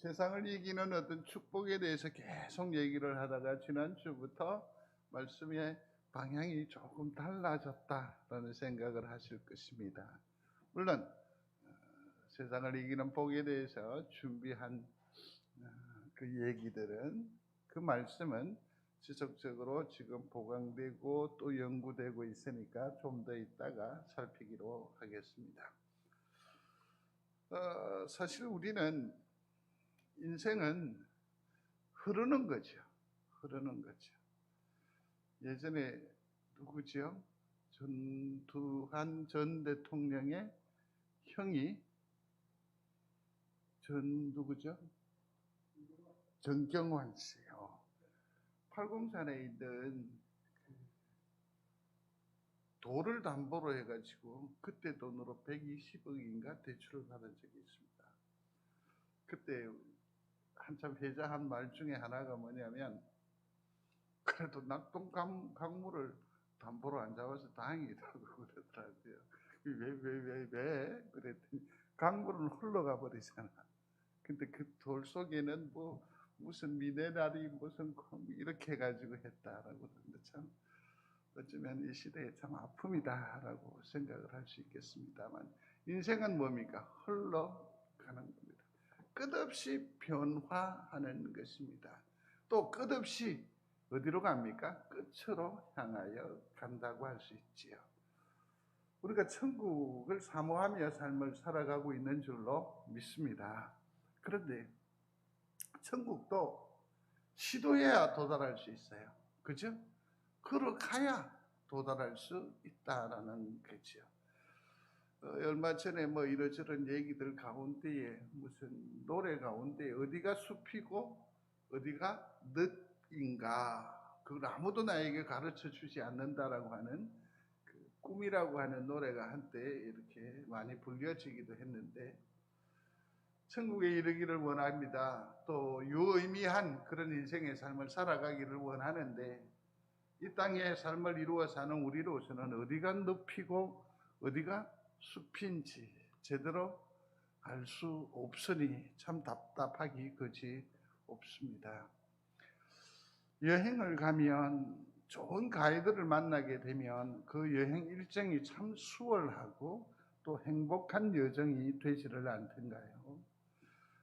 세상을 이기는 어떤 축복에 대해서 계속 얘기를 하다가 지난주부터 말씀의 방향이 조금 달라졌다라는 생각을 하실 것입니다. 물론 세상을 이기는 복에 대해서 준비한 그 얘기들은, 그 말씀은 지속적으로 지금 보강되고 또 연구되고 있으니까 좀 더 있다가 살피기로 하겠습니다. 사실 우리는 인생은 흐르는 거죠. 흐르는 거죠. 예전에 누구죠? 전두환 전 대통령의 형이 누구죠? 정경환 씨요. 팔공산에 있는 돌을 담보로 해가지고 그때 돈으로 120억인가 대출을 받은 적이 있습니다. 그때 한참 회자한 말 중에 하나가 뭐냐면, 그래도 낙동 강물을 담보로 안 잡아서 다행이라고 그러더라고요. 왜? 그랬더니 강물은 흘러가 버리잖아. 근데 그 돌 속에는 뭐 무슨 미네랄이 무슨 이렇게 해가지고 했다라고 그러는데, 참 어쩌면 이 시대에 참 아픔이다라고 생각을 할 수 있겠습니다만, 인생은 뭡니까? 흘러가는 겁니다. 끝없이 변화하는 것입니다. 또 끝없이 어디로 갑니까? 끝으로 향하여 간다고 할 수 있지요. 우리가 천국을 사모하며 삶을 살아가고 있는 줄로 믿습니다. 그런데 천국도 시도해야 도달할 수 있어요. 그죠? 걸어가야 도달할 수 있다라는 거죠. 얼마 전에 뭐 이러저런 얘기들 가운데에 무슨 노래 가운데 어디가 숲이고 어디가 늪인가, 그걸 아무도 나에게 가르쳐 주지 않는다라고 하는 그 꿈이라고 하는 노래가 한때 이렇게 많이 불려지기도 했는데, 천국에 이르기를 원합니다. 또 유의미한 그런 인생의 삶을 살아가기를 원하는데, 이 땅의 삶을 이루어 사는 우리로서는 어디가 늪이고 어디가 숲인지 제대로 알 수 없으니 참 답답하기 그지 없습니다. 여행을 가면 좋은 가이드를 만나게 되면 그 여행 일정이 참 수월하고 또 행복한 여정이 되지를 않던가요?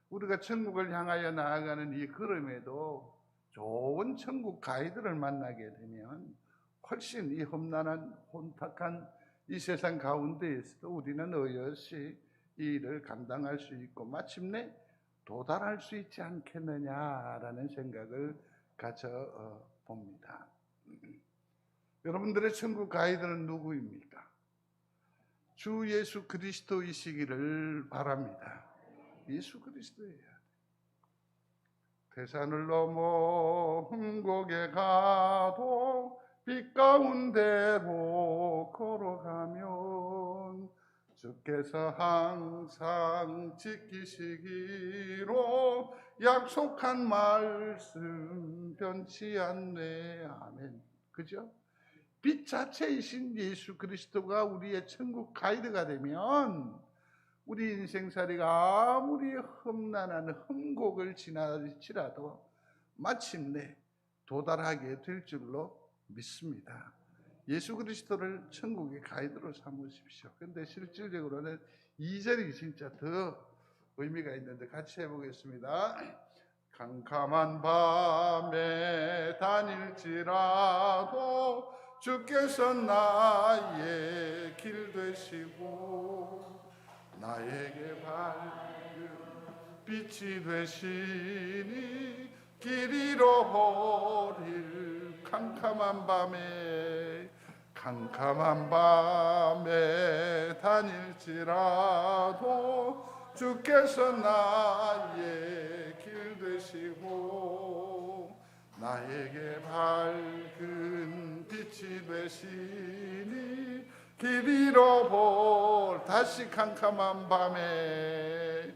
우리가 천국을 향하여 나아가는 이 걸음에도 좋은 천국 가이드를 만나게 되면 훨씬 이 험난한 혼탁한 이 세상 가운데에서도 우리는 어여시 이 일을 감당할 수 있고 마침내 도달할 수 있지 않겠느냐라는 생각을 가져 봅니다. 여러분들의 천국 가이드는 누구입니까? 주 예수 그리스도이시기를 바랍니다. 예수 그리스도예요. 태산을 넘어 흠곡에 가도 빛 가운데로 걸어가면 주께서 항상 지키시기로 약속한 말씀 변치 않네. 아멘. 그죠? 빛 자체이신 예수 그리스도가 우리의 천국 가이드가 되면 우리 인생살이가 아무리 험난한 흠곡을 지날지라도 마침내 도달하게 될 줄로 믿습니다. 예수 그리스도를 천국의 가이드로 삼으십시오. 그런데 실질적으로는 2절이 진짜 더 의미가 있는데 같이 해보겠습니다. 캄캄한 밤에 다닐지라도 주께서 나의 길 되시고 나에게 밝은 빛이 되시니 길 잃어버릴 캄캄한 밤에 다닐지라도 주께서 나의 길 되시고 나에게 밝은 빛이 되시니 길 잃어볼 다시 캄캄한 밤에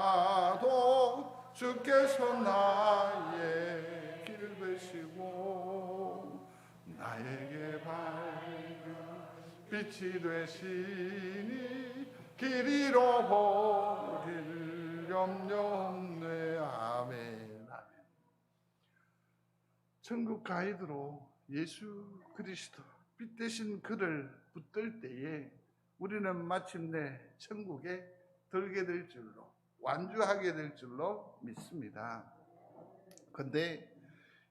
다닐지라도 주께서 나의 길 되시고 나에게 밝은 빛이 되시니 길 잃어버릴 염려 없네. 아멘. 아멘. 천국 가이드로 예수 그리스도 빛 대신 그를 붙들 때에 우리는 마침내 천국에 들게 될 줄로, 완주하게 될 줄로 믿습니다. 그런데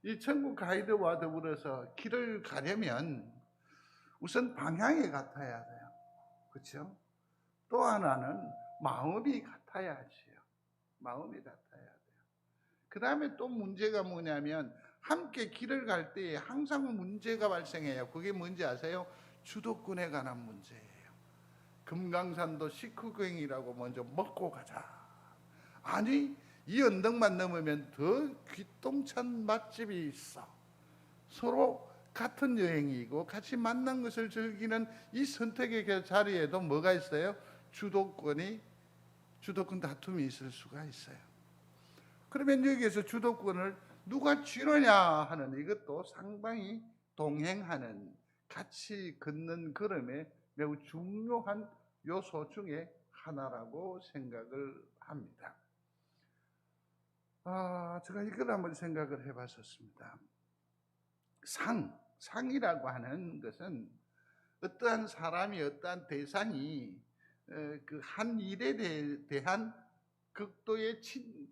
이 천국 가이드와 더불어서 길을 가려면 우선 방향이 같아야 돼요. 그렇죠? 또 하나는 마음이 같아야 하지요. 마음이 같아야 돼요. 그 다음에 또 문제가 뭐냐면 함께 길을 갈 때에 항상 문제가 발생해요. 그게 뭔지 아세요? 주도권에 관한 문제예요. 금강산도 식후경이라고 먼저 먹고 가자. 아니, 이 언덕만 넘으면 더 귀똥찬 맛집이 있어. 서로 같은 여행이고 같이 만난 것을 즐기는 이 선택의 자리에도 뭐가 있어요? 주도권 다툼이 있을 수가 있어요. 그러면 여기에서 주도권을 누가 쥐느냐 하는 이것도 상당히 동행하는, 같이 걷는 걸음에 매우 중요한 요소 중에 하나라고 생각을 합니다. 제가 이걸 한번 생각을 해봤었습니다. 상이라고 하는 것은 어떠한 사람이, 어떠한 대상이 그 한 일에 대한 극도의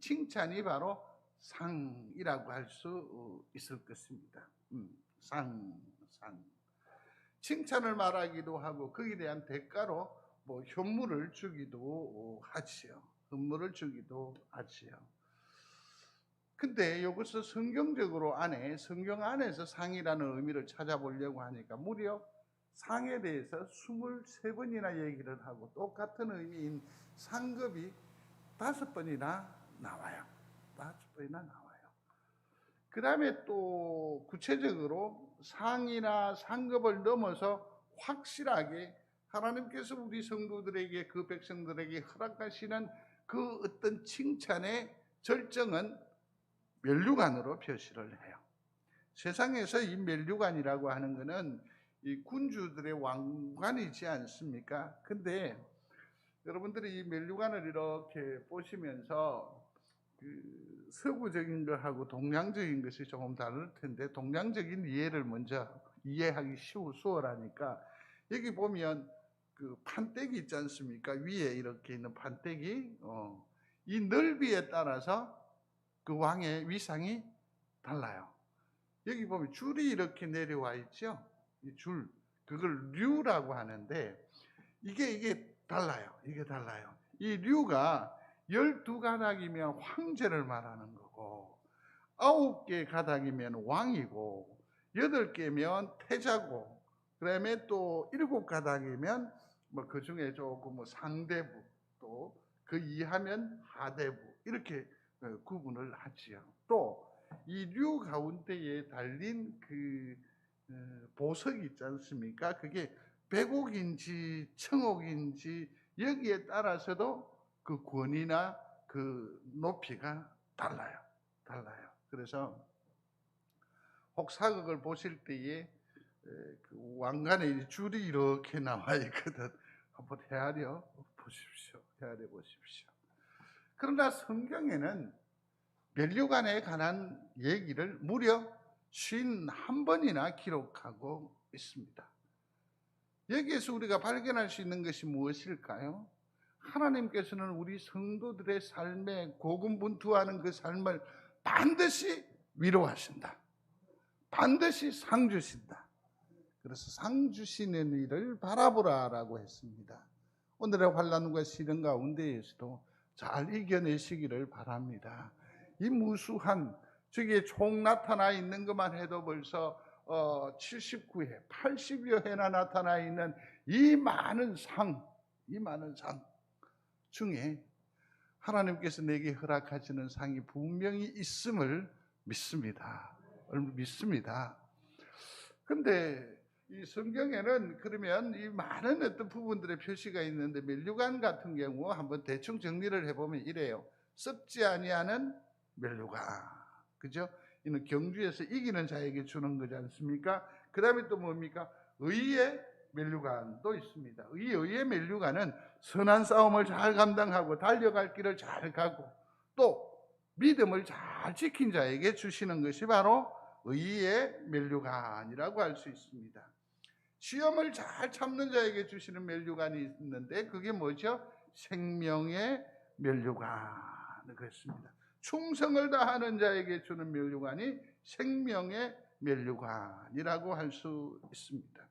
칭찬이 바로 상이라고 할 수 있을 것입니다. 상. 칭찬을 말하기도 하고 거기에 대한 대가로 뭐 현물을 주기도 하지요. 현물을 주기도 하지요. 근데 여기서 성경 안에서 상이라는 의미를 찾아보려고 하니까 무려 상에 대해서 23번이나 얘기를 하고 똑같은 의미인 상급이 5번이나 나와요. 5번이나 나와요. 그 다음에 또 구체적으로 상이나 상급을 넘어서 확실하게 하나님께서 우리 성도들에게, 그 백성들에게 허락하시는 그 어떤 칭찬의 절정은 면류관으로 표시를 해요. 세상에서 이 면류관이라고 하는 것은 이 군주들의 왕관이지 않습니까? 근데 여러분들이 이 면류관을 이렇게 보시면서 그 서구적인 것하고 동양적인 것이 조금 다를 텐데, 동양적인 이해를 먼저 이해하기 수월하니까 여기 보면 그 판때기 있지 않습니까? 위에 이렇게 있는 판때기, 이 넓이에 따라서 그 왕의 위상이 달라요. 여기 보면 줄이 이렇게 내려와 있죠. 이 줄, 그걸 류라고 하는데 이게 달라요. 이게 달라요. 이 류가 12가닥이면 황제를 말하는 거고, 9개 가닥이면 왕이고, 8개면 태자고, 그 다음에 또 7가닥이면 뭐 그 중에 조금 뭐 상대부, 또 그 이하면 하대부, 이렇게 구분을 하지요. 또 이 류 가운데에 달린 그 보석이 있지 않습니까? 그게 백옥인지 청옥인지 여기에 따라서도 그 권위나 그 높이가 달라요. 그래서 혹사극을 보실 때에 그 왕관에 줄이 이렇게 나와 있거든. 한번 헤아려 보십시오. 그러나 성경에는 면류관에 관한 얘기를 무려 51번이나 기록하고 있습니다. 여기에서 우리가 발견할 수 있는 것이 무엇일까요? 하나님께서는 우리 성도들의 삶에 고군분투하는 그 삶을 반드시 위로하신다. 반드시 상 주신다. 그래서 상 주시는 일을 바라보라라고 했습니다. 오늘의 환난과 시련 가운데에서도 잘 이겨내시기를 바랍니다. 이 무수한, 저기에 총 나타나 있는 것만 해도 벌써 79회, 80여 회나 나타나 있는 이 많은 상 중에 하나님께서 내게 허락하시는 상이 분명히 있음을 믿습니다. 근데 이 성경에는 그러면 이 많은 어떤 부분들의 표시가 있는데, 면류관 같은 경우 한번 대충 정리를 해보면 이래요. 썩지 아니하는 면류관, 그죠? 이는 경주에서 이기는 자에게 주는 거지 않습니까? 그 다음에 또 뭡니까? 의의 면류관도 있습니다. 이 의의 면류관은 선한 싸움을 잘 감당하고 달려갈 길을 잘 가고 또 믿음을 잘 지킨 자에게 주시는 것이 바로 의의 면류관이라고 할 수 있습니다. 시험을 잘 참는 자에게 주시는 면류관이 있는데 그게 뭐죠? 생명의 면류관. 그렇습니다. 충성을 다하는 자에게 주는 면류관이 생명의 면류관이라고 할 수 있습니다.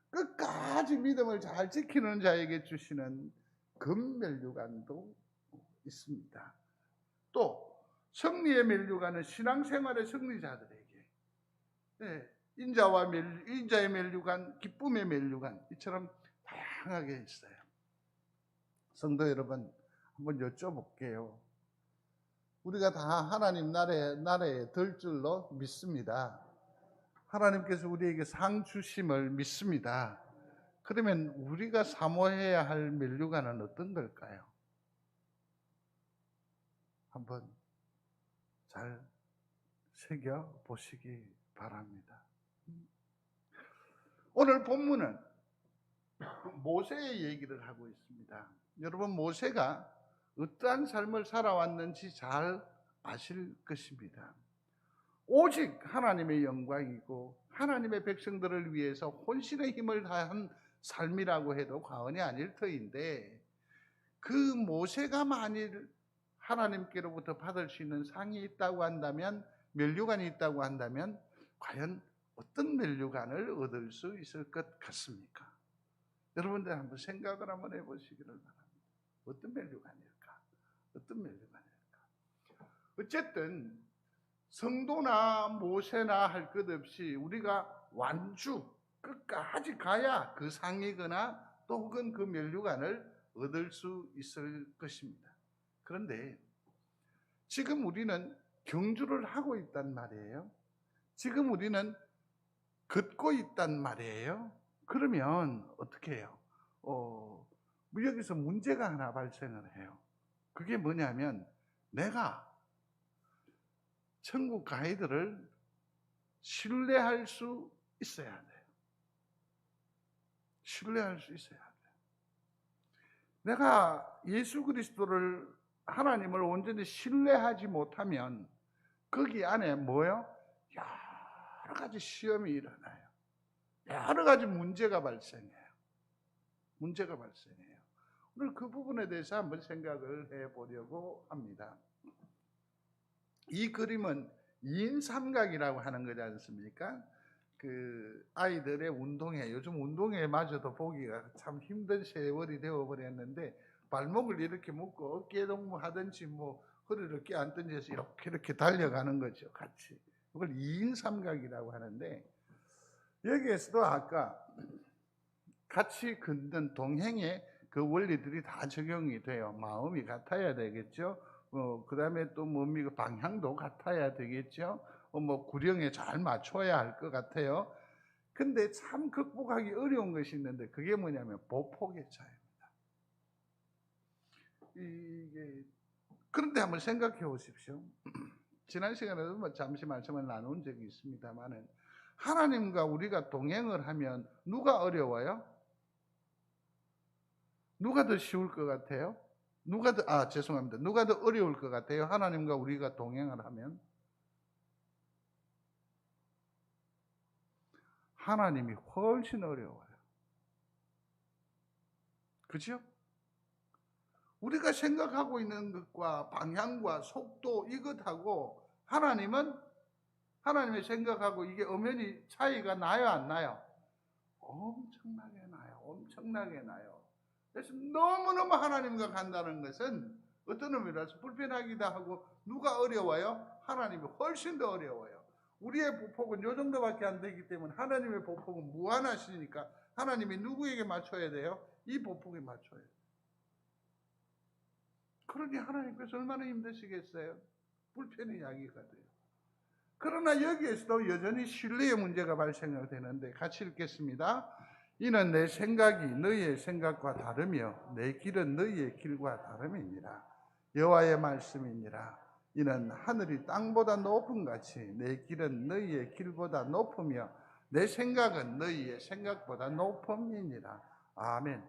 끝까지 믿음을 잘 지키는 자에게 주시는 금면류관도 있습니다. 또 승리의 면류관은 신앙생활의 승리자들에게, 인자의 면류관, 기쁨의 면류관 이처럼 다양하게 있어요. 성도 여러분, 한번 여쭤볼게요. 우리가 다 하나님 나라에 들 줄로 믿습니다. 하나님께서 우리에게 상 주심을 믿습니다. 그러면 우리가 사모해야 할 면류관은 어떤 걸까요? 한번 잘 새겨 보시기 바랍니다. 오늘 본문은 모세의 얘기를 하고 있습니다. 여러분, 모세가 어떠한 삶을 살아왔는지 잘 아실 것입니다. 오직 하나님의 영광이고 하나님의 백성들을 위해서 혼신의 힘을 다한 삶이라고 해도 과언이 아닐 터인데, 그 모세가 만일 하나님께로부터 받을 수 있는 상이 있다고 한다면, 면류관이 있다고 한다면 과연 어떤 면류관을 얻을 수 있을 것 같습니까? 여러분들 한번 생각을 한번 해보시기를 바랍니다. 어떤 면류관일까? 어떤 면류관일까? 어쨌든 성도나 모세나 할 것 없이 우리가 완주 끝까지 가야 그 상이거나 또 혹은 그 면류관을 얻을 수 있을 것입니다. 그런데 지금 우리는 경주를 하고 있단 말이에요. 지금 우리는 걷고 있단 말이에요. 그러면 어떻게 해요? 여기서 문제가 하나 발생을 해요. 그게 뭐냐면 내가 천국 가이드를 신뢰할 수 있어야 돼요. 신뢰할 수 있어야 돼요. 내가 예수 그리스도를, 하나님을 온전히 신뢰하지 못하면 거기 안에 뭐요? 여러 가지 시험이 일어나요. 여러 가지 문제가 발생해요. 문제가 발생해요. 오늘 그 부분에 대해서 한번 생각을 해보려고 합니다. 이 그림은 2인 삼각이라고 하는 거지 않습니까? 그 아이들의 운동회, 요즘 운동회마저도 보기가 참 힘든 세월이 되어버렸는데, 발목을 이렇게 묶고 어깨 동무하든지 뭐 허리를 껴안든지 해서 이렇게 달려가는 거죠, 같이. 그걸 2인 삼각이라고 하는데, 여기에서도 아까 같이 걷는 동행의 그 원리들이 다 적용이 돼요. 마음이 같아야 되겠죠. 그 다음에 또 뭡니까? 방향도 같아야 되겠죠. 뭐 구령에 잘 맞춰야 할 것 같아요. 근데 참 극복하기 어려운 것이 있는데 그게 뭐냐면 보폭의 차이입니다. 그런데 한번 생각해 보십시오. 지난 시간에도 잠시 말씀을 나눈 적이 있습니다만은, 하나님과 우리가 동행을 하면 누가 어려워요? 누가 더 쉬울 것 같아요? 누가 더 어려울 것 같아요? 하나님과 우리가 동행을 하면? 하나님이 훨씬 어려워요. 그죠? 우리가 생각하고 있는 것과 방향과 속도 이것하고 하나님의 생각하고 이게 엄연히 차이가 나요, 안 나요? 엄청나게 나요. 엄청나게 나요. 그래서 너무너무 하나님과 간다는 것은 어떤 의미라서 불편하기도 하고, 누가 어려워요? 하나님이 훨씬 더 어려워요. 우리의 보폭은 요 정도밖에 안 되기 때문에 하나님의 보폭은 무한하시니까 하나님이 누구에게 맞춰야 돼요? 이 보폭에 맞춰야 돼요. 그러니 하나님께서 얼마나 힘드시겠어요? 불편이 야기가 돼요. 그러나 여기에서도 여전히 신뢰의 문제가 발생을 되는데, 같이 읽겠습니다. 이는 내 생각이 너희의 생각과 다르며 내 길은 너희의 길과 다름이니라. 여호와의 말씀이니라. 이는 하늘이 땅보다 높음 같이 내 길은 너희의 길보다 높으며 내 생각은 너희의 생각보다 높음이니라. 아멘.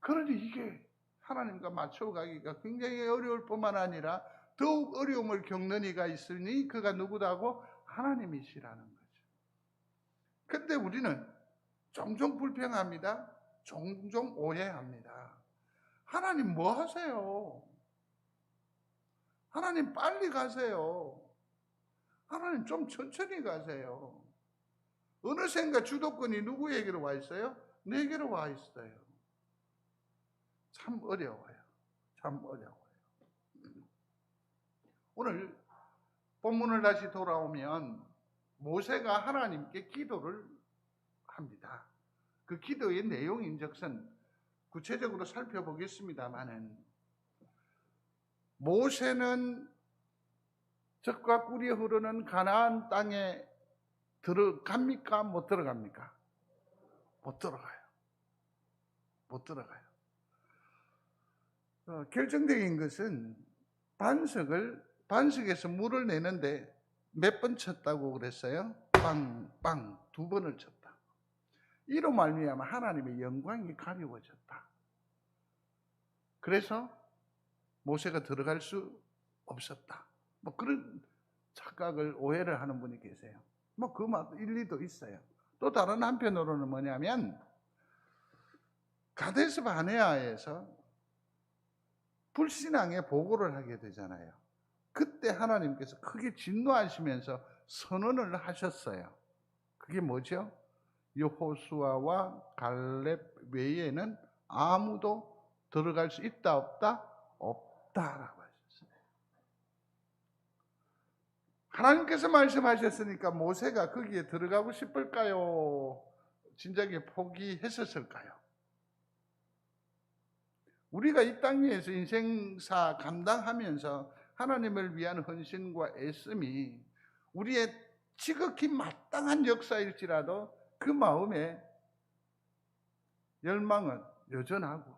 그러니 이게 하나님과 맞춰가기가 굉장히 어려울 뿐만 아니라 더욱 어려움을 겪는 이가 있으니 그가 누구다고? 하나님이시라는 거죠. 근데 우리는 종종 불평합니다. 종종 오해합니다. 하나님 뭐 하세요? 하나님 빨리 가세요. 하나님 좀 천천히 가세요. 어느샌가 주도권이 누구에게로 와 있어요? 내게로 와 있어요. 참 어려워요. 참 어려워요. 오늘 본문을 다시 돌아오면 모세가 하나님께 기도를 합니다. 그 기도의 내용인즉슨 구체적으로 살펴보겠습니다마는 모세는 적과 꿀이 흐르는 가나안 땅에 들어갑니까? 못 들어갑니까? 못 들어가요. 못 들어가요. 결정적인 것은 반석에서 물을 내는데 몇 번 쳤다고 그랬어요? 빵 두 번을 쳤다. 이로 말미암아 하나님의 영광이 가려워졌다. 그래서 모세가 들어갈 수 없었다. 뭐 그런 착각을 오해를 하는 분이 계세요. 뭐 그 말 일리도 있어요. 또 다른 한편으로는 뭐냐면 가데스 바네아에서 불신앙의 보고를 하게 되잖아요. 그때 하나님께서 크게 진노하시면서 선언을 하셨어요. 그게 뭐죠? 여호수아와 갈렙 외에는 아무도 들어갈 수 있다 없다? 없다라고 하셨어요. 하나님께서 말씀하셨으니까 모세가 거기에 들어가고 싶을까요? 진작에 포기했었을까요? 우리가 이 땅 위에서 인생사 감당하면서 하나님을 위한 헌신과 애씀이 우리의 지극히 마땅한 역사일지라도 그 마음에 열망은 여전하고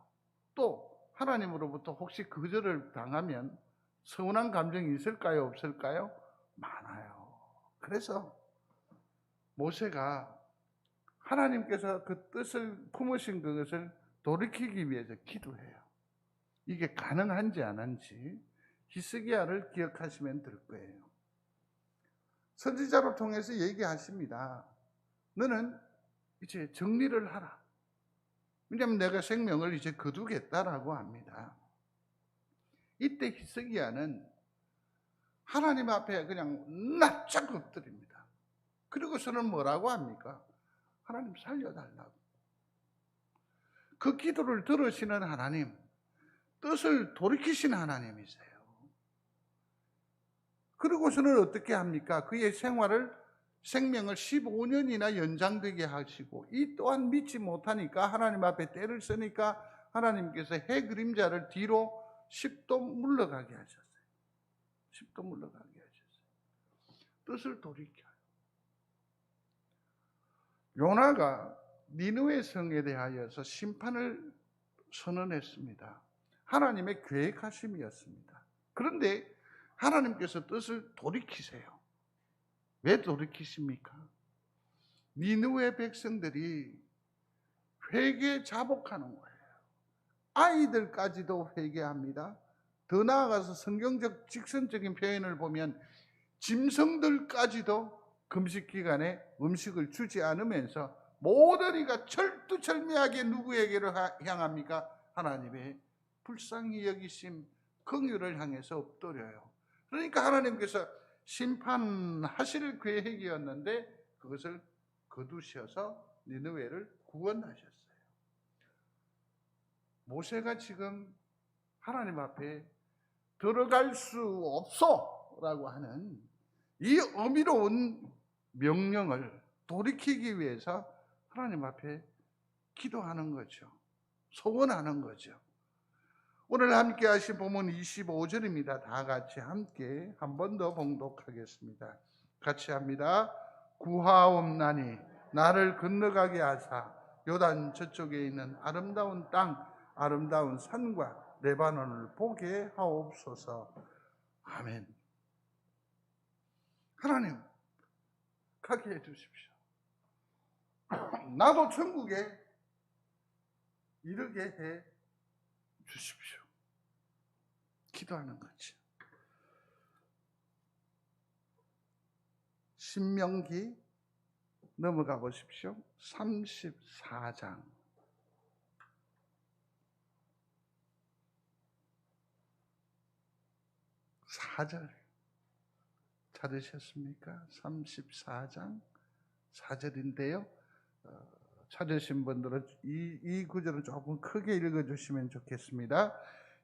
또 하나님으로부터 혹시 거절을 당하면 서운한 감정이 있을까요? 없을까요? 많아요. 그래서 모세가 하나님께서 그 뜻을 품으신 그것을 돌이키기 위해서 기도해요. 이게 가능한지 안 한지 히스기야를 기억하시면 될 거예요. 선지자를 통해서 얘기하십니다. 너는 이제 정리를 하라. 왜냐하면 내가 생명을 이제 거두겠다라고 합니다. 이때 히스기야는 하나님 앞에 그냥 납작 엎드립니다. 그리고서는 뭐라고 합니까? 하나님 살려달라고. 그 기도를 들으시는 하나님, 뜻을 돌이키신 하나님이세요. 그리고서는 어떻게 합니까? 그의 생명을 15년이나 연장되게 하시고 이 또한 믿지 못하니까 하나님 앞에 때를 쓰니까 하나님께서 해 그림자를 뒤로 10도 물러가게 하셨어요. 10도 물러가게 하셨어요. 뜻을 돌이켜요. 요나가 니느웨 성에 대하여서 심판을 선언했습니다. 하나님의 계획하심이었습니다. 그런데 하나님께서 뜻을 돌이키세요. 왜 돌이키십니까? 니느웨 백성들이 회개 자복하는 거예요. 아이들까지도 회개합니다. 더 나아가서 성경적 직선적인 표현을 보면 짐승들까지도 금식 기간에 음식을 주지 않으면서 모든 이가 철두철미하게 누구에게로 향합니까? 하나님의 불쌍히 여기심 긍휼을 향해서 엎드려요. 그러니까 하나님께서 심판하실 계획이었는데 그것을 거두셔서 니느웨를 구원하셨어요. 모세가 지금 하나님 앞에 들어갈 수 없어 라고 하는 이 어미로운 명령을 돌이키기 위해서 하나님 앞에 기도하는 거죠. 소원하는 거죠. 오늘 함께 하신 본문 25절입니다. 다 같이 함께 한 번 더 봉독하겠습니다. 같이 합니다. 구하옵나니 나를 건너가게 하사 요단 저쪽에 있는 아름다운 땅, 아름다운 산과 레바논을 보게 하옵소서. 아멘. 하나님, 가게 해주십시오. 나도 천국에 이르게 해 주십시오. 기도하는 거지. 신명기 넘어가 보십시오. 34장. 4절 찾으셨습니까? 34장 4절인데요. 찾으신 분들은 이 구절은 조금 크게 읽어주시면 좋겠습니다.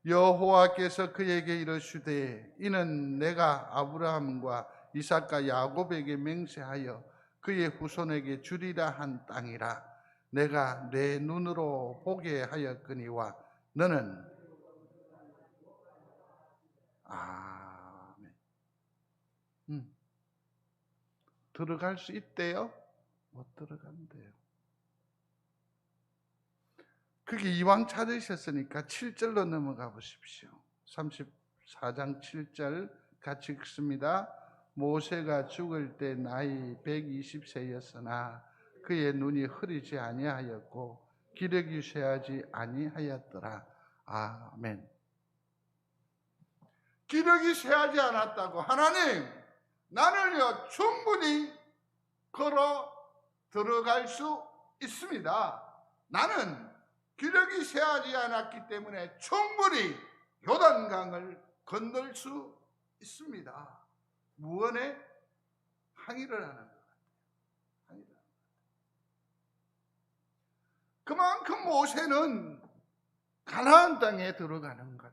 여호와께서 그에게 이르시되 이는 내가 아브라함과 이삭과 야곱에게 맹세하여 그의 후손에게 주리라 한 땅이라. 내가 내 눈으로 보게 하였거니와 너는 아멘. 들어갈 수 있대요? 못 들어간대요. 그게 이왕 찾으셨으니까 7절로 넘어가 보십시오. 34장 7절 같이 읽습니다. 모세가 죽을 때 나이 120세였으나 그의 눈이 흐리지 아니하였고 기력이 쇠하지 아니하였더라. 아멘. 기력이 쇠하지 않았다고. 하나님, 나는요 충분히 걸어 들어갈 수 있습니다. 나는 기력이 쇠하지 않았기 때문에 충분히 요단강을 건널 수 있습니다. 무언에 항의를 하는 것 같아요. 그만큼 모세는 가나안 땅에 들어가는 것,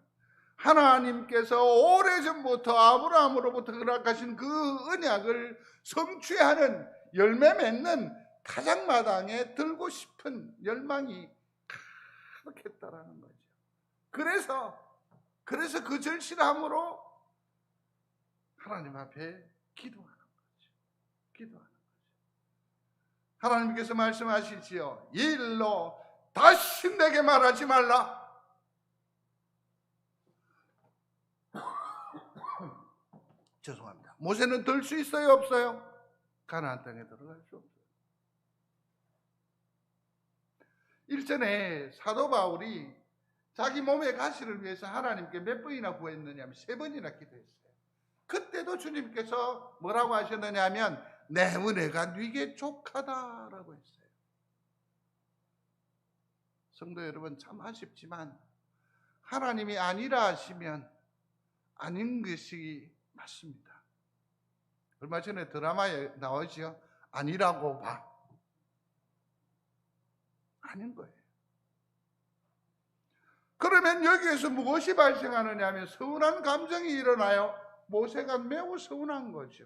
하나님께서 오래전부터 아브라함으로부터 허락하신 그 언약을 성취하는, 열매 맺는 타작마당에 들고 싶은 열망이 가득했다라는 거죠. 그래서 그 절실함으로 하나님 앞에 기도하는 거죠. 하나님께서 말씀하시지요. 이 일로 다시 내게 말하지 말라. 죄송합니다. 모세는 들 수 있어요, 없어요? 가나안 땅에 들어갈 수 없어요. 일전에 사도 바울이 자기 몸의 가시를 위해서 하나님께 몇 번이나 구했느냐면 3번이나 기도했어요. 그때도 주님께서 뭐라고 하셨느냐면 내 은혜가 네게 족하다라고 했어요. 성도 여러분, 참 아쉽지만 하나님이 아니라 하시면 아닌 것이 맞습니다. 얼마 전에 드라마에 나오죠. 아니라고 봐. 아닌 거예요. 그러면 여기에서 무엇이 발생하느냐 하면 서운한 감정이 일어나요. 모세가 매우 서운한 거죠.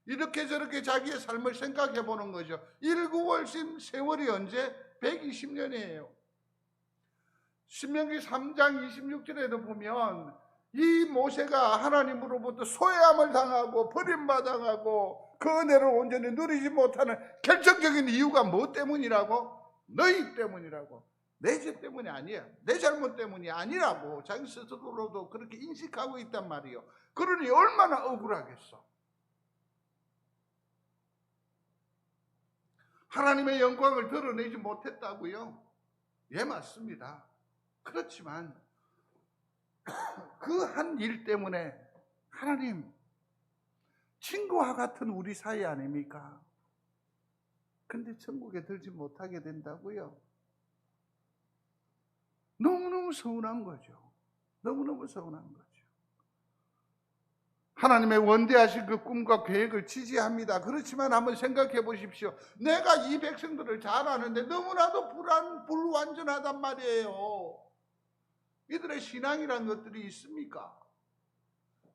이렇게 저렇게 자기의 삶을 생각해 보는 거죠. 19월심 세월이 언제? 120년이에요. 신명기 3장 26절에도 보면 이 모세가 하나님으로부터 소외함을 당하고 버림받아가고 그 은혜를 온전히 누리지 못하는 결정적인 이유가 뭐 때문이라고? 너희 때문이라고. 내 죄 때문이 아니야. 내 잘못 때문이 아니라고 자기 스스로도 그렇게 인식하고 있단 말이에요. 그러니 얼마나 억울하겠어. 하나님의 영광을 드러내지 못했다고요? 예, 맞습니다. 그렇지만 그 한 일 때문에 하나님, 친구와 같은 우리 사이 아닙니까? 근데 천국에 들지 못하게 된다고요? 너무너무 서운한 거죠. 너무너무 서운한 거죠. 하나님의 원대하신 그 꿈과 계획을 지지합니다. 그렇지만 한번 생각해 보십시오. 내가 이 백성들을 잘 아는데 너무나도 불완전하단 말이에요. 이들의 신앙이란 것들이 있습니까?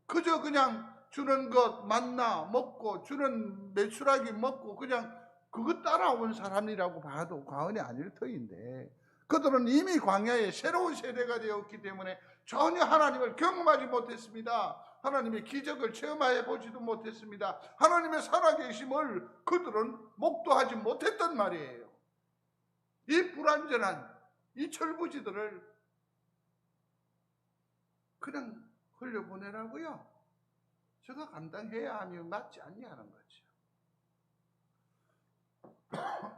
그저 그냥 주는 것 만나 먹고 주는 메추라기 먹고 그냥 그것 따라온 사람이라고 봐도 과언이 아닐 터인데, 그들은 이미 광야의 새로운 세대가 되었기 때문에 전혀 하나님을 경험하지 못했습니다. 하나님의 기적을 체험해 보지도 못했습니다. 하나님의 살아계심을 그들은 목도하지 못했단 말이에요. 이 불완전한 이 철부지들을 그냥 흘려보내라고요? 제가 감당해야 하면 맞지 않냐는 거죠.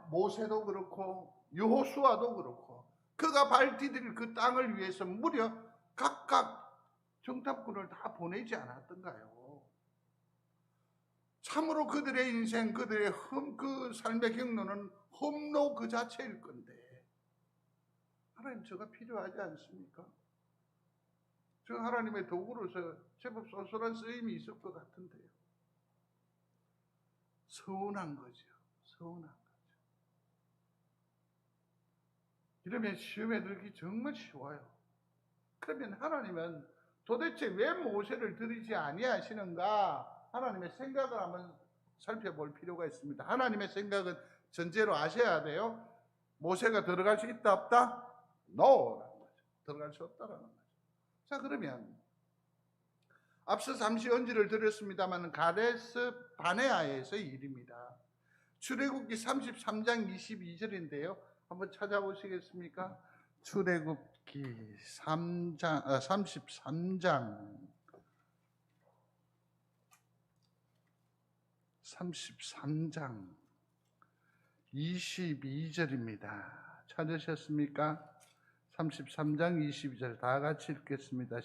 모세도 그렇고 여호수아도 그렇고 그가 발 디딜 그 땅을 위해서 무려 각각 정탐꾼을 다 보내지 않았던가요? 참으로 그들의 인생, 그들의 그 삶의 경로는 험로 그 자체일 건데 하나님 저가 필요하지 않습니까? 저 하나님의 도구로서 제법 쏠쏠한 쓰임이 있을 것 같은데요. 서운한 거죠. 서운한 거죠. 이러면 시험에 들기 정말 쉬워요. 그러면 하나님은 도대체 왜 모세를 들이지 아니하시는가? 하나님의 생각을 한번 살펴볼 필요가 있습니다. 하나님의 생각은 전제로 아셔야 돼요. 모세가 들어갈 수 있다 없다? No! 라는 거죠. 들어갈 수 없다라는 거죠. 자, 그러면 앞서 잠시 언지를 드렸습니다만 가데스 바네아에서의 일입니다. 출애굽기 33장 22절인데요. 한번 찾아보시겠습니까? 출애굽기 33장 22절입니다. 찾으셨습니까? 33장 22절 다 같이 읽겠습니다.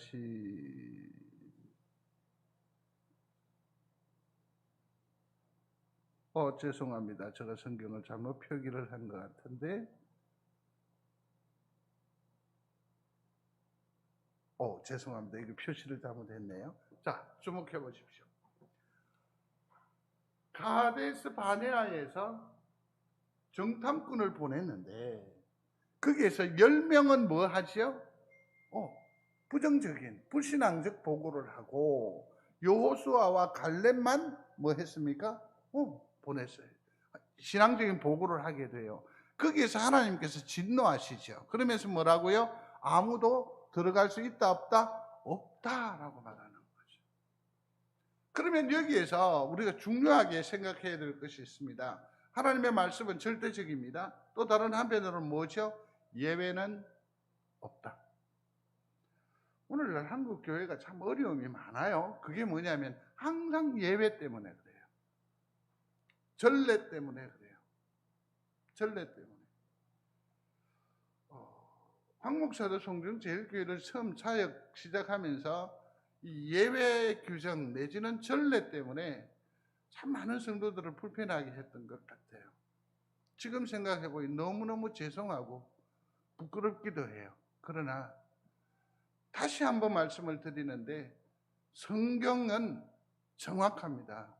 죄송합니다. 제가 성경을 잘못 표기를 한 것 같은데. 죄송합니다. 이거 표시를 잘못했네요. 자, 주목해 보십시오. 가데스 바네아에서 정탐꾼을 보냈는데 거기에서 10명은 뭐 하지요? 부정적인 불신앙적 보고를 하고 여호수아와 갈렙만 뭐 했습니까? 보냈어요. 신앙적인 보고를 하게 돼요. 거기에서 하나님께서 진노하시죠. 그러면서 뭐라고요? 아무도 들어갈 수 있다 없다? 없다라고 말하는 거죠. 그러면 여기에서 우리가 중요하게 생각해야 될 것이 있습니다. 하나님의 말씀은 절대적입니다. 또 다른 한편으로는 뭐죠? 예외는 없다. 오늘날 한국 교회가 참 어려움이 많아요. 그게 뭐냐면 항상 예외 때문에 그래요. 전례 때문에 그래요. 전례 때문에. 황 목사도 송정제일교회를 처음 사역 시작하면서 이 예외 규정 내지는 전례 때문에 참 많은 성도들을 불편하게 했던 것 같아요. 지금 생각해보니 너무너무 죄송하고 부끄럽기도 해요. 그러나 다시 한번 말씀을 드리는데 성경은 정확합니다.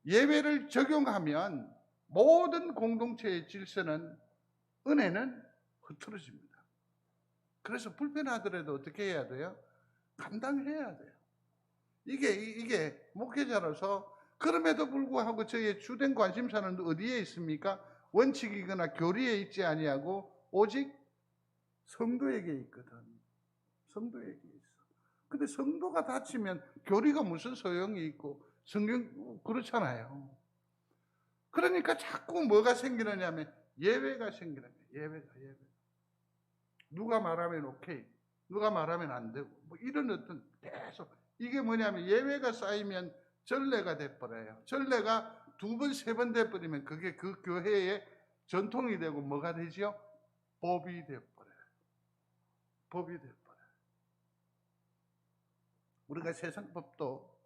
예외를 적용하면 모든 공동체의 질서는 은혜는 흐트러집니다. 그래서 불편하더라도 어떻게 해야 돼요? 감당해야 돼요. 이게 목회자로서 그럼에도 불구하고 저의 주된 관심사는 어디에 있습니까? 원칙이거나 교리에 있지 아니하고 오직 성도에게 있거든. 성도에게 있어. 근데 성도가 다치면 교리가 무슨 소용이 있고 성경 그렇잖아요. 그러니까 자꾸 뭐가 생기느냐면 예외가 생기는 거예요. 예외. 누가 말하면 오케이, 누가 말하면 안 되고 뭐 이런 어떤 계속 이게 뭐냐면 예외가 쌓이면 전례가 돼버려요. 전례가 2번, 3번 돼버리면 그게 그 교회의 전통이 되고 뭐가 되지요? 법이 돼버려요. 법이 돼버려요. 우리가 세상법도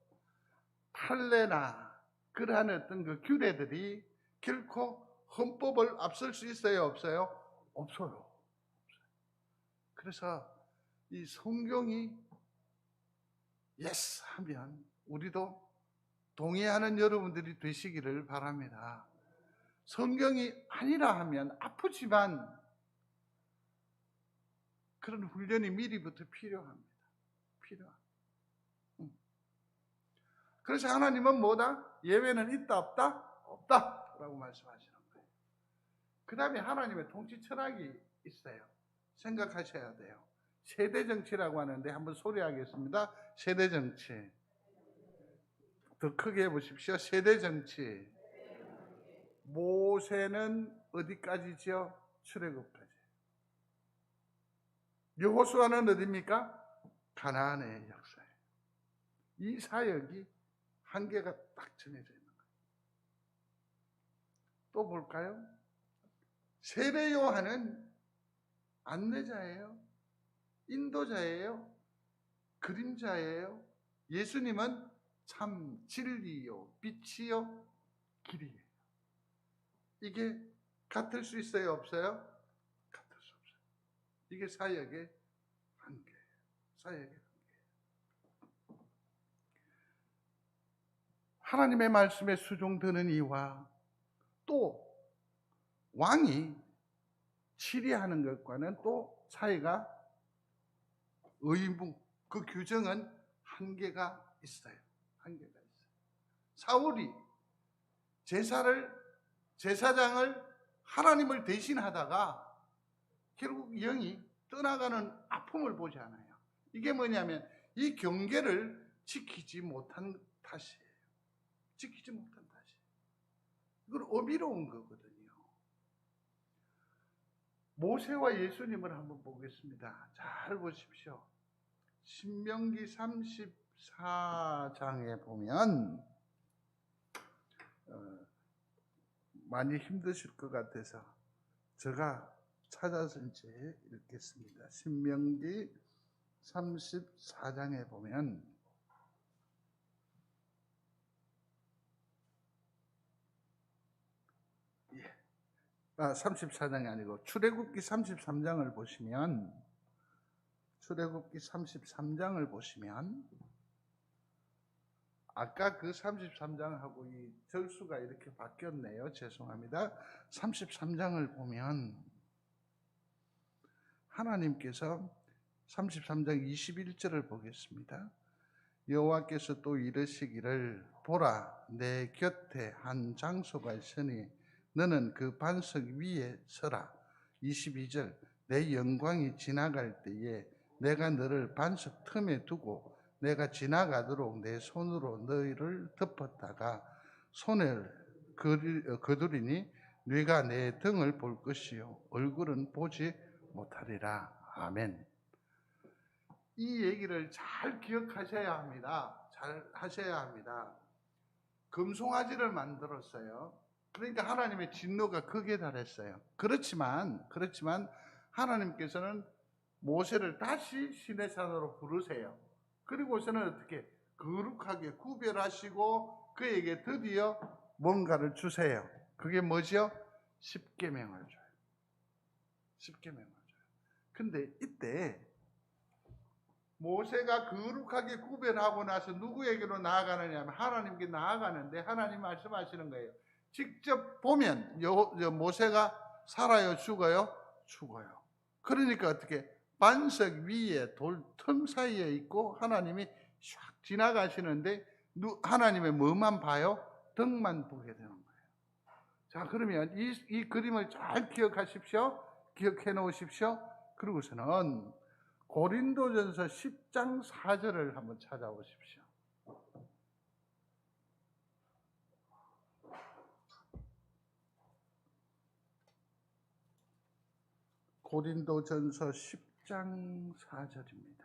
판례나 그러한 어떤 그 규례들이 결코 헌법을 앞설 수 있어요? 없어요? 없어요. 그래서 이 성경이 예스 하면 우리도 동의하는 여러분들이 되시기를 바랍니다. 성경이 아니라 하면 아프지만 그런 훈련이 미리부터 필요합니다. 그래서 하나님은 뭐다? 예외는 있다 없다? 없다 라고 말씀하시는 거예요. 그 다음에 하나님의 통치 철학이 있어요. 생각하셔야 돼요. 세대 정치라고 하는데 한번 소리하겠습니다. 세대 정치. 더 크게 해보십시오. 세대 정치. 모세는 어디까지죠? 출애굽까지. 여호수아는 어디입니까? 가나안의 역사예요. 이 사역이 한계가 딱 정해져 있는 거예요. 또 볼까요? 세례 요한은 안내자예요. 인도자예요. 그림자예요. 예수님은 참 진리요, 빛이요, 길이에요. 이게 같을 수 있어요? 없어요? 같을 수 없어요. 이게 사역의 한계예요. 사역의 한계. 하나님의 말씀에 수종드는 이와 또 왕이 치리하는 것과는 또 차이가 의무, 그 규정은 한계가 있어요. 한계가 있어요. 사울이 제사장을 하나님을 대신하다가 결국 영이 떠나가는 아픔을 보지 않아요. 이게 뭐냐면 이 경계를 지키지 못한 탓이에요. 지키지 못한 탓이에요. 이건 어비로운 거거든요. 모세와 예수님을 한번 보겠습니다. 잘 보십시오. 신명기 34장에 보면 많이 힘드실 것 같아서 제가 찾아서 이제 읽겠습니다. 신명기 34장에 보면 34장이 아니고 출애굽기 33장을 보시면 아까 그 33장하고 이 절수가 이렇게 바뀌었네요. 죄송합니다. 33장을 보면 하나님께서 33장 21절을 보겠습니다. 여호와께서 또 이르시기를 보라 내 곁에 한 장소가 있으니 너는 그 반석 위에 서라. 22절 내 영광이 지나갈 때에 내가 너를 반석 틈에 두고 내가 지나가도록 내 손으로 너희를 덮었다가 손을 거두리니 네가 내 등을 볼 것이요 얼굴은 보지 못하리라. 아멘. 이 얘기를 잘 기억하셔야 합니다. 잘 하셔야 합니다. 금송아지를 만들었어요. 그러니까 하나님의 진노가 극에 달했어요. 그렇지만 하나님께서는 모세를 다시 시내산으로 부르세요. 그리고서는 어떻게 거룩하게 구별하시고 그에게 드디어 뭔가를 주세요. 그게 뭐죠? 십계명을 줘요. 십계명을 줘요. 근데 이때 모세가 거룩하게 구별하고 나서 누구에게로 나아가느냐 하면 하나님께 나아가는데 하나님 말씀하시는 거예요. 직접 보면 모세가 살아요, 죽어요? 죽어요. 그러니까 어떻게 반석 위에 돌 틈 사이에 있고 하나님이 샥 지나가시는데 하나님의 뭐만 봐요? 등만 보게 되는 거예요. 자, 그러면 이 그림을 잘 기억하십시오. 기억해 놓으십시오. 그리고서는 고린도전서 10장 4절을 한번 찾아보십시오. 고린도전서 10장 4절입니다.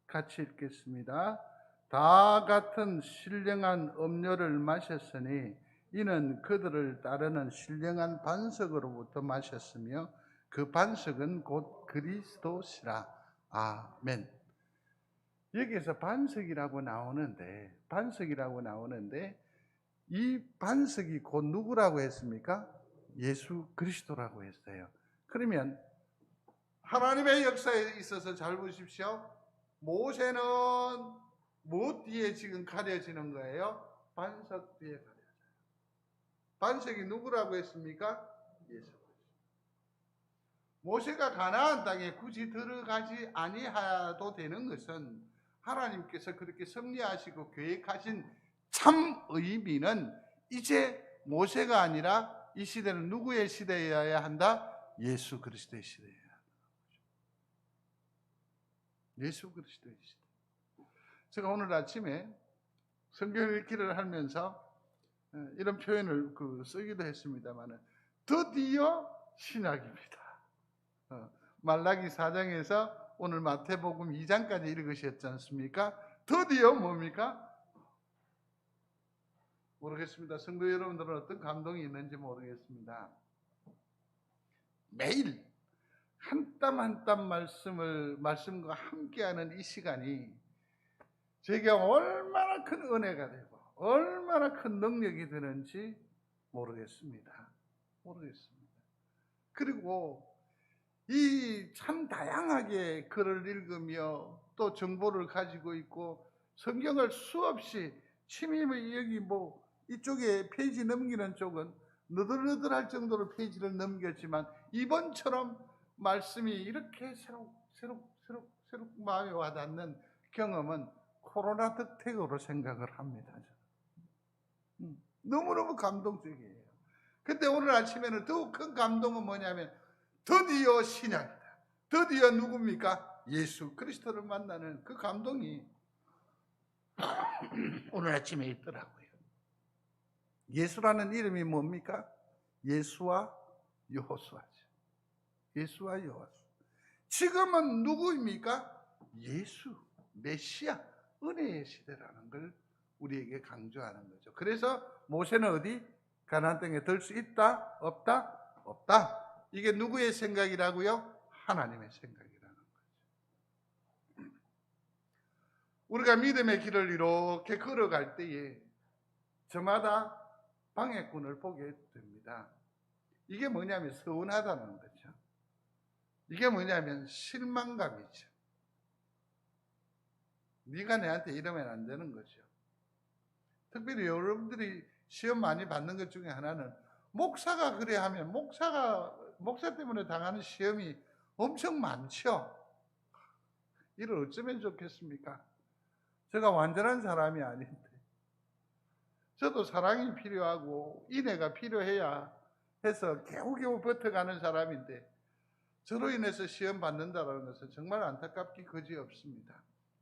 같이 읽겠습니다. 다 같은 신령한 음료를 마셨으니 이는 그들을 따르는 신령한 반석으로부터 마셨으며 그 반석은 곧 그리스도시라. 아멘. 여기에서 반석이라고 나오는데 이 반석이 곧 누구라고 했습니까? 예수 그리스도라고 했어요. 그러면 하나님의 역사에 있어서 잘 보십시오. 모세는 무엇 뒤에 지금 가려지는 거예요? 반석 뒤에 가려져요. 반석이 누구라고 했습니까? 예수 그리스도. 모세가 가나안 땅에 굳이 들어가지 아니하도 되는 것은 하나님께서 그렇게 섭리하시고 계획하신 참 의미는 이제 모세가 아니라 이 시대는 누구의 시대여야 한다? 예수 그리스도의 시대여야 한다. 예수 그리스도의 시대. 제가 오늘 아침에 성경 읽기를 하면서 이런 표현을 쓰기도 했습니다만 드디어 신약입니다. 말라기 4장에서 오늘 마태복음 2장까지 읽으셨지 않습니까? 드디어 뭡니까? 모르겠습니다. 성도 여러분들은 어떤 감동이 있는지 모르겠습니다. 매일 한 땀 한 땀 말씀과 함께하는 이 시간이 제게 얼마나 큰 은혜가 되고 얼마나 큰 능력이 되는지 모르겠습니다. 그리고 이 참 다양하게 글을 읽으며 또 정보를 가지고 있고 성경을 수없이 침입을 여기 이쪽에 페이지 넘기는 쪽은 너덜너덜할 정도로 페이지를 넘겼지만 이번처럼 말씀이 이렇게 새록 마음에 와닿는 경험은 코로나 덕택으로 생각을 합니다. 너무너무 감동적이에요. 근데 오늘 아침에는 더욱 큰 감동은 뭐냐면 드디어 신약이다. 드디어 누굽니까? 예수 그리스도를 만나는 그 감동이 오늘 아침에 있더라고요. 예수라는 이름이 뭡니까? 예수와 여호수아죠. 예수와 여호수. 지금은 누구입니까? 예수, 메시아, 은혜의 시대라는 걸 우리에게 강조하는 거죠. 그래서 모세는 어디? 가나안 땅에 들 수 있다? 없다? 없다. 이게 누구의 생각이라고요? 하나님의 생각이라는 거죠. 우리가 믿음의 길을 이렇게 걸어갈 때에 저마다 방해꾼을 보게 됩니다. 이게 뭐냐면 서운하다는 거죠. 이게 뭐냐면 실망감이죠. 네가 내한테 이러면 안 되는 거죠. 특별히 여러분들이 시험 많이 받는 것 중에 하나는 목사가 그래 하면 목사 때문에 당하는 시험이 엄청 많죠. 이를 어쩌면 좋겠습니까? 제가 완전한 사람이 아닌데 저도 사랑이 필요하고 인애가 필요해야 해서 겨우겨우 버텨가는 사람인데 저로 인해서 시험 받는다는 것은 정말 안타깝기 그지없습니다.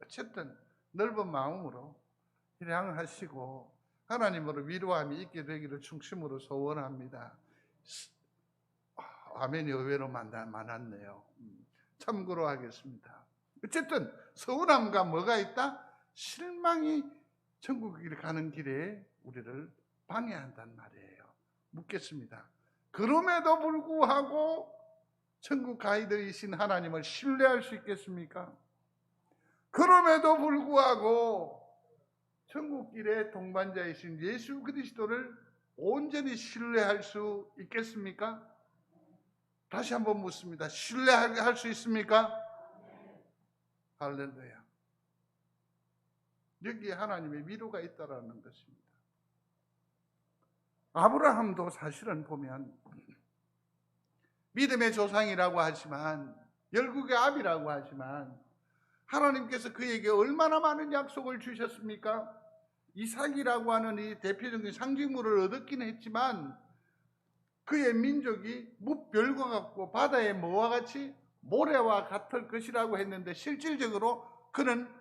어쨌든 넓은 마음으로 희량하시고 하나님으로 위로함이 있게 되기를 중심으로 소원합니다. 아멘이 의외로 많았네요. 참고로 하겠습니다. 어쨌든 서운함과 뭐가 있다? 실망이 천국을 가는 길에 우리를 방해한단 말이에요. 묻겠습니다. 그럼에도 불구하고 천국 가이드이신 하나님을 신뢰할 수 있겠습니까? 그럼에도 불구하고 천국길의 동반자이신 예수 그리스도를 온전히 신뢰할 수 있겠습니까? 다시 한번 묻습니다. 신뢰할 수 있습니까? 할렐루야. 여기에 하나님의 위로가 있다라는 것입니다. 아브라함도 사실은 보면 믿음의 조상이라고 하지만 열국의 아비라고 하지만 하나님께서 그에게 얼마나 많은 약속을 주셨습니까? 이삭이라고 하는 이 대표적인 상징물을 얻었긴 했지만 그의 민족이 무별과 같고 바다의 뭐와 같이 모래와 같을 것이라고 했는데 실질적으로 그는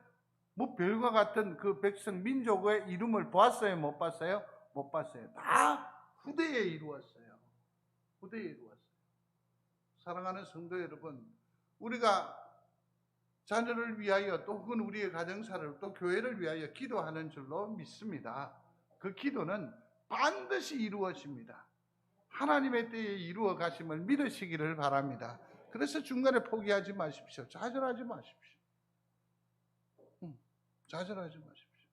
무별과 같은 그 백성 민족의 이름을 보았어요? 못 봤어요? 못 봤어요. 다 후대에 이루었어요. 후대에 이루었어요. 사랑하는 성도 여러분, 우리가 자녀를 위하여 또 혹은 우리의 가정사를 또 교회를 위하여 기도하는 줄로 믿습니다. 그 기도는 반드시 이루어집니다. 하나님의 때에 이루어 가심을 믿으시기를 바랍니다. 그래서 중간에 포기하지 마십시오. 좌절하지 마십시오. 좌절하지 마십시오.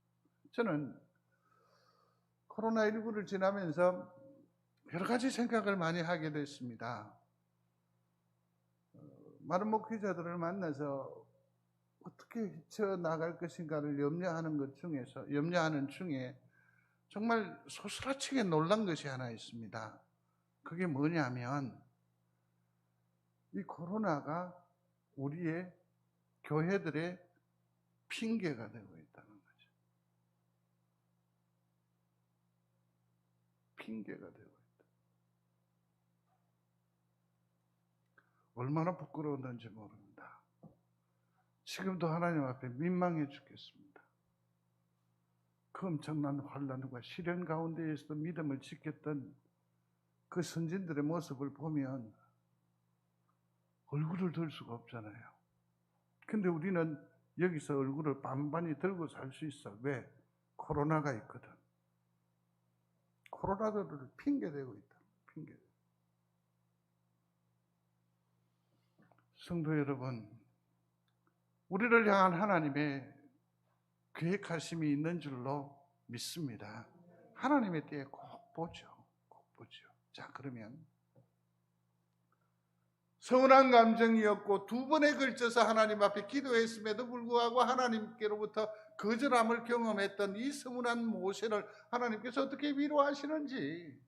저는 코로나19를 지나면서 여러 가지 생각을 많이 하게 됐습니다. 많은 목회자들을 만나서 어떻게 헤쳐나갈 것인가를 염려하는 중에 정말 소스라치게 놀란 것이 하나 있습니다. 그게 뭐냐면 이 코로나가 우리의 교회들의 핑계가 되고 있다는 거죠. 핑계가 되고 있다. 얼마나 부끄러웠는지 모릅니다. 지금도 하나님 앞에 민망해 죽겠습니다. 그 엄청난 환난과 시련 가운데에서도 믿음을 지켰던 그 선진들의 모습을 보면 얼굴을 들 수가 없잖아요. 근데 우리는 여기서 얼굴을 반반히 들고 살 수 있어. 왜? 코로나가 있거든. 코로나도를 핑계대고 있다. 핑계. 성도 여러분, 우리를 향한 하나님의 계획하심이 있는 줄로 믿습니다. 하나님의 때에 꼭 보죠. 꼭 보죠. 자, 그러면 서운한 감정이었고 두 번에 걸쳐서 하나님 앞에 기도했음에도 불구하고 하나님께로부터 거절함을 경험했던 이 서운한 모세를 하나님께서 어떻게 위로하시는지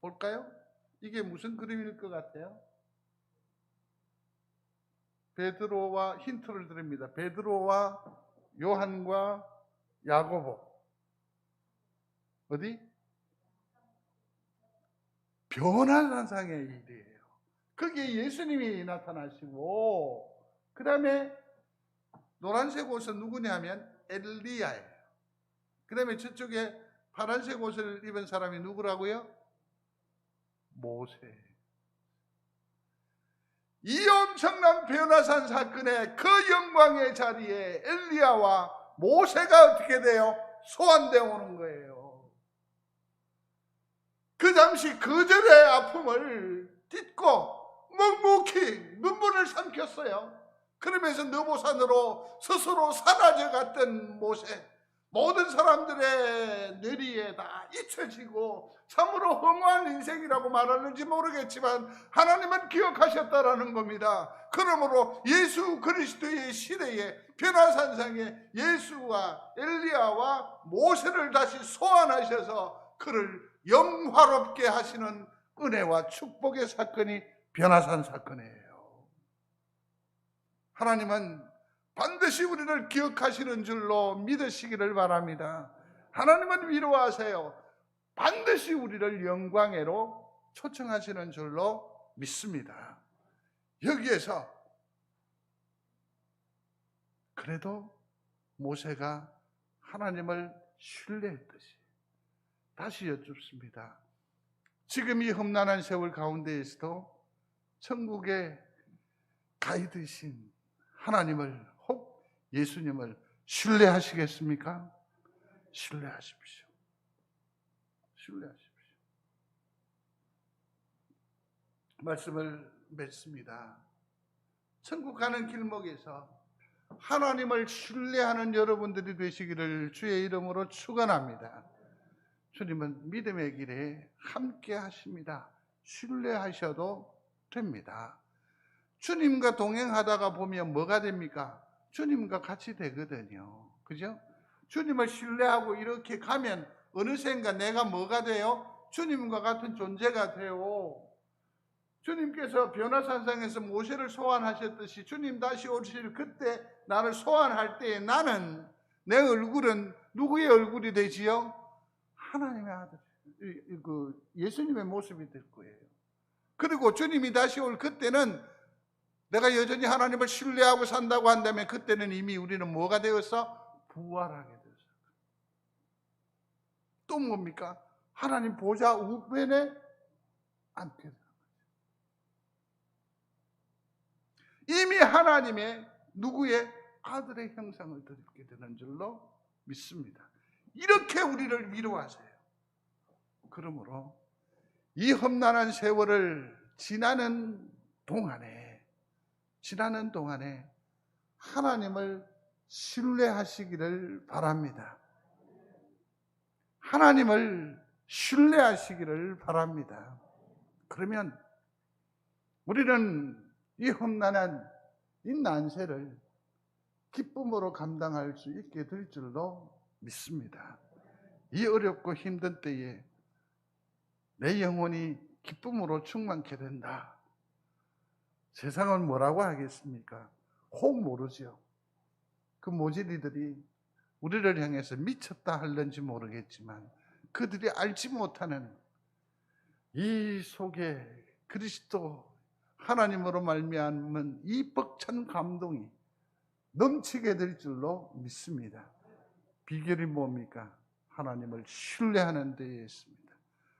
볼까요? 이게 무슨 그림일 것 같아요? 베드로와 힌트를 드립니다. 베드로와 요한과 야고보 어디? 변화산상의 일이에요. 거기에 예수님이 나타나시고 그 다음에 노란색 옷은 누구냐면 엘리야예요. 그 다음에 저쪽에 파란색 옷을 입은 사람이 누구라고요? 모세. 이 엄청난 변화산 사건의 그 영광의 자리에 엘리야와 모세가 어떻게 돼요? 소환되어 오는 거예요. 그 잠시 거절의 아픔을 딛고 묵묵히 눈물을 삼켰어요. 그러면서 느보산으로 스스로 사라져갔던 모세, 모든 사람들의 뇌리에 다 잊혀지고 참으로 허무한 인생이라고 말하는지 모르겠지만 하나님은 기억하셨다라는 겁니다. 그러므로 예수 그리스도의 시대에 변화산상에 예수와 엘리야와 모세를 다시 소환하셔서 그를 영화롭게 하시는 은혜와 축복의 사건이 변화산 사건이에요. 하나님은 반드시 우리를 기억하시는 줄로 믿으시기를 바랍니다. 하나님은 위로하세요. 반드시 우리를 영광으로 초청하시는 줄로 믿습니다. 여기에서 그래도 모세가 하나님을 신뢰했듯이 다시 여쭙습니다. 지금 이 험난한 세월 가운데에서도 천국의 가이드신 하나님을 혹 예수님을 신뢰하시겠습니까? 신뢰하십시오. 신뢰하십시오. 말씀을 맺습니다. 천국 가는 길목에서 하나님을 신뢰하는 여러분들이 되시기를 주의 이름으로 축원합니다. 주님은 믿음의 길에 함께 하십니다. 신뢰하셔도 됩니다. 주님과 동행하다가 보면 뭐가 됩니까? 주님과 같이 되거든요. 그죠? 주님을 신뢰하고 이렇게 가면 어느샌가 내가 뭐가 돼요? 주님과 같은 존재가 돼요. 주님께서 변화산상에서 모세를 소환하셨듯이 주님 다시 오실 그때 나를 소환할 때에 나는 내 얼굴은 누구의 얼굴이 되지요? 하나님의 아들, 예수님의 모습이 될 거예요. 그리고 주님이 다시 올 그때는 내가 여전히 하나님을 신뢰하고 산다고 한다면 그때는 이미 우리는 뭐가 되어서 부활하게 되었어요. 또 뭡니까? 하나님 보좌 우편에 앉게 되는 거죠. 이미 하나님의 누구의 아들의 형상을 드리게 되는 줄로 믿습니다. 이렇게 우리를 위로하세요. 그러므로 이 험난한 세월을 지나는 동안에 하나님을 신뢰하시기를 바랍니다. 하나님을 신뢰하시기를 바랍니다. 그러면 우리는 이 험난한 이 난세를 기쁨으로 감당할 수 있게 될 줄로 믿습니다. 이 어렵고 힘든 때에 내 영혼이 기쁨으로 충만케 된다. 세상은 뭐라고 하겠습니까? 혹 모르죠. 그 모질이들이 우리를 향해서 미쳤다 할는지 모르겠지만 그들이 알지 못하는 이 속에 그리스도 하나님으로 말미암은 이 벅찬 감동이 넘치게 될 줄로 믿습니다. 비결이 뭡니까? 하나님을 신뢰하는 데에 있습니다.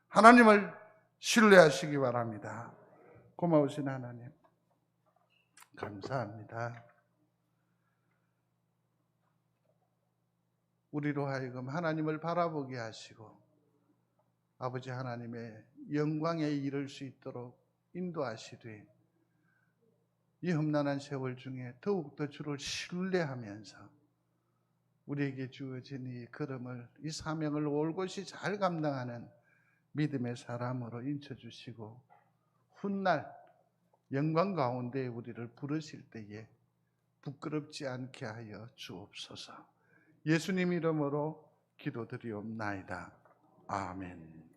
하나님을 신뢰하시기 바랍니다. 고마우신 하나님, 감사합니다. 우리로 하여금 하나님을 바라보게 하시고 아버지 하나님의 영광에 이를 수 있도록 인도하시되 이 험난한 세월 중에 더욱더 주를 신뢰하면서 우리에게 주어진 이 걸음을, 이 사명을 올곧이 잘 감당하는 믿음의 사람으로 인쳐주시고 훗날 영광 가운데 우리를 부르실 때에 부끄럽지 않게 하여 주옵소서. 예수님 이름으로 기도드리옵나이다. 아멘.